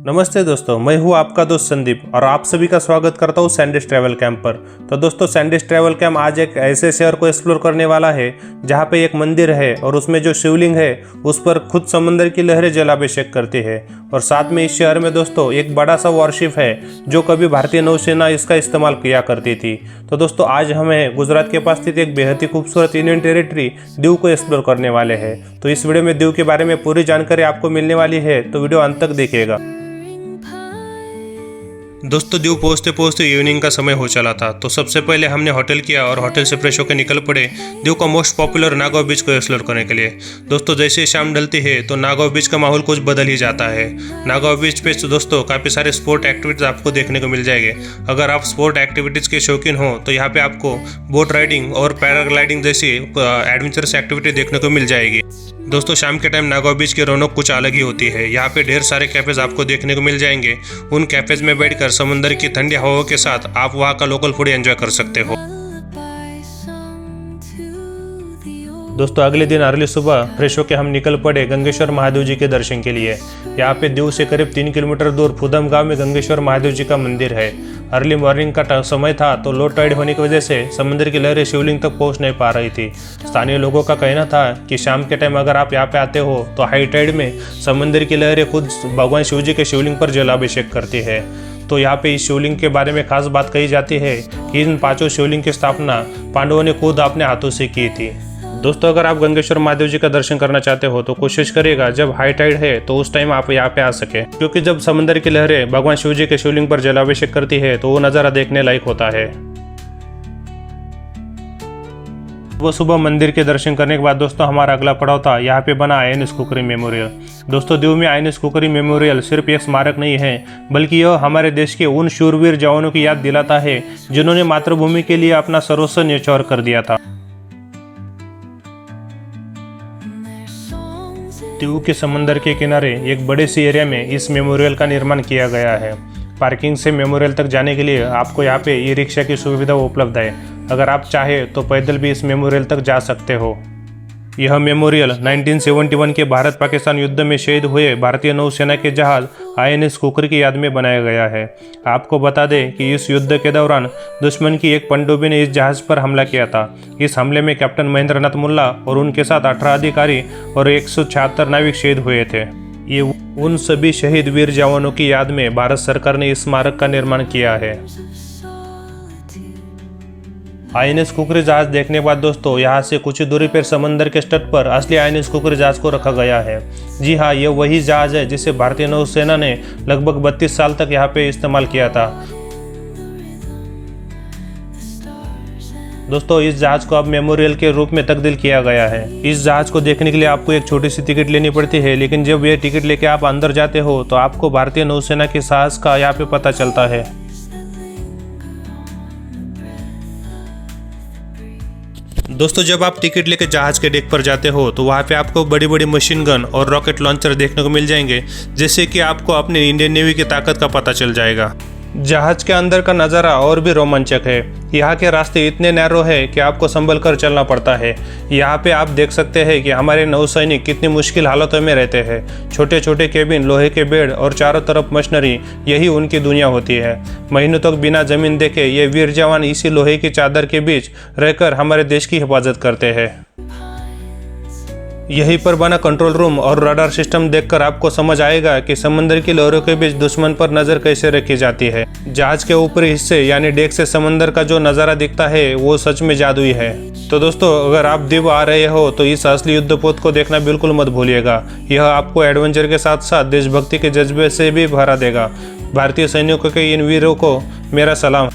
नमस्ते दोस्तों, मैं हूं आपका दोस्त संदीप और आप सभी का स्वागत करता हूं सैंडिस ट्रैवल कैंप पर। तो दोस्तों, सैंडिस ट्रैवल कैंप आज एक ऐसे शहर को एक्सप्लोर करने वाला है जहां पे एक मंदिर है और उसमें जो शिवलिंग है उस पर खुद समंदर की लहरें जलाभिषेक करती है। और साथ में इस शहर में दोस्तों एक बड़ा सा वॉरशिप है जो कभी भारतीय नौसेना इसका इस्तेमाल किया करती थी। तो दोस्तों, आज हमें गुजरात के पास स्थित एक बेहद ही खूबसूरत यूनियन टेरिटरी दीव को एक्सप्लोर करने वाले हैं। तो इस वीडियो में दीव के बारे में पूरी जानकारी आपको मिलने वाली है, तो वीडियो अंत तक देखिएगा। दोस्तों, दीव पहुँचते पहुँचते इवनिंग का समय हो चला था। तो सबसे पहले हमने होटल किया और होटल से फ्रेश होकर निकल पड़े दीव का मोस्ट पॉपुलर नागांव बीच को एक्सप्लोर करने के लिए। दोस्तों, जैसे ही शाम ढलती है तो नागांव बीच का माहौल कुछ बदल ही जाता है। नागांव बीच पे दोस्तों काफ़ी सारे स्पोर्ट एक्टिविटीज़ आपको देखने को मिल जाएंगे। अगर आप स्पोर्ट एक्टिविटीज़ के शौकीन हो तो यहाँ पे आपको बोट राइडिंग और पैराग्लाइडिंग जैसी एडवेंचरस एक्टिविटी देखने को मिल जाएगी। दोस्तों, शाम के टाइम नागांव बीच की रौनक कुछ अलग ही होती है। यहाँ पे ढेर सारे कैफेज आपको देखने को मिल जाएंगे। उन कैफेज में बैठकर समंदर की ठंडी हवाओं के साथ आप वहाँ का लोकल फूड एंजॉय कर सकते हो। दोस्तों, अगले दिन अर्ली सुबह फ्रेश होकर हम निकल पड़े गंगेश्वर महादेव जी के दर्शन के लिए। यहाँ पे दीव से करीब 3 किलोमीटर दूर फुदम गांव में गंगेश्वर महादेव जी का मंदिर है। अर्ली मॉर्निंग का समय था तो लो टाइड होने की वजह से समुद्र की लहरें शिवलिंग तक पहुँच नहीं पा रही थी। स्थानीय लोगों का कहना था कि शाम के टाइम अगर आप यहाँ पे आते हो तो हाई टाइड में समुद्र की लहरें खुद भगवान शिव जी के शिवलिंग पर जलाभिषेक करती है। तो यहाँ पे इस शिवलिंग के बारे में खास बात कही जाती है कि इन 5 शिवलिंग की स्थापना पांडवों ने खुद अपने हाथों से की थी। दोस्तों, अगर आप गंगेश्वर महादेव जी का दर्शन करना चाहते हो तो कोशिश करिएगा जब हाई टाइड है तो उस टाइम आप यहाँ पे आ सके, क्योंकि जब समंदर की लहरें भगवान शिव जी के शिवलिंग पर जलाभिषेक करती है तो वो नज़ारा देखने लायक होता है। वो सुबह मंदिर के दर्शन करने के बाद दोस्तों हमारा अगला पड़ाव था यहाँ पे बना INS खुखरी मेमोरियल। दोस्तों, दीव में INS खुखरी मेमोरियल सिर्फ एक स्मारक नहीं है, बल्कि यह हमारे देश के उन शूरवीर जवानों की याद दिलाता है जिन्होंने मातृभूमि के लिए अपना सर्वस्व न्यौछावर कर दिया था। दीव के समंदर के किनारे एक बड़े सी एरिया में इस मेमोरियल का निर्माण किया गया है। पार्किंग से मेमोरियल तक जाने के लिए आपको यहाँ पे ई रिक्शा की सुविधा उपलब्ध है। अगर आप चाहें तो पैदल भी इस मेमोरियल तक जा सकते हो। यह मेमोरियल 1971 के भारत पाकिस्तान युद्ध में शहीद हुए भारतीय नौसेना के जहाज INS खुखरी की याद में बनाया गया है। आपको बता दें कि इस युद्ध के दौरान दुश्मन की एक पनडुब्बी ने इस जहाज पर हमला किया था। इस हमले में कैप्टन महेंद्रनाथ मुल्ला और उनके साथ 18 अधिकारी और 176 नाविक शहीद हुए थे। ये उन सभी शहीद वीर जवानों की याद में भारत सरकार ने इस स्मारक का निर्माण किया है। INS खुखरी जहाज देखने के बाद दोस्तों यहाँ से कुछ ही दूरी पर समंदर के तट पर असली INS खुखरी जहाज को रखा गया है। जी हाँ, ये वही जहाज है जिसे भारतीय नौसेना ने लगभग 32 साल तक यहाँ पे इस्तेमाल किया था। दोस्तों, इस जहाज को अब मेमोरियल के रूप में तब्दील किया गया है। इस जहाज को देखने के लिए आपको एक छोटी सी टिकट लेनी पड़ती है, लेकिन जब ये टिकट लेके आप अंदर जाते हो तो आपको भारतीय नौसेना के साहस का यहाँ पे पता चलता है। दोस्तों, जब आप टिकट लेकर जहाज के डेक पर जाते हो तो वहाँ पे आपको बड़ी बड़ी मशीन गन और रॉकेट लॉन्चर देखने को मिल जाएंगे, जिससे कि आपको अपने इंडियन नेवी की ताकत का पता चल जाएगा। जहाज के अंदर का नज़ारा और भी रोमांचक है। यहाँ के रास्ते इतने नैरो है कि आपको संभल कर चलना पड़ता है। यहाँ पे आप देख सकते हैं कि हमारे नौसैनिक कितनी मुश्किल हालतों में रहते हैं। छोटे छोटे केबिन, लोहे के बेड और चारों तरफ मशीनरी, यही उनकी दुनिया होती है। महीनों तक बिना जमीन देखे ये वीर जवान इसी लोहे की चादर के बीच रहकर हमारे देश की हिफाजत करते हैं। यहीं पर बना कंट्रोल रूम और रडार सिस्टम देखकर आपको समझ आएगा कि समंदर की लहरों के बीच दुश्मन पर नजर कैसे रखी जाती है। जहाज के ऊपरी हिस्से यानी डेक से समंदर का जो नज़ारा दिखता है वो सच में जादुई है। तो दोस्तों, अगर आप दीव आ रहे हो तो इस असली युद्धपोत को देखना बिल्कुल मत भूलिएगा। यह आपको एडवेंचर के साथ साथ देशभक्ति के जज्बे से भी भरा देगा। भारतीय सैनिकों के इन वीरों को मेरा सलाम।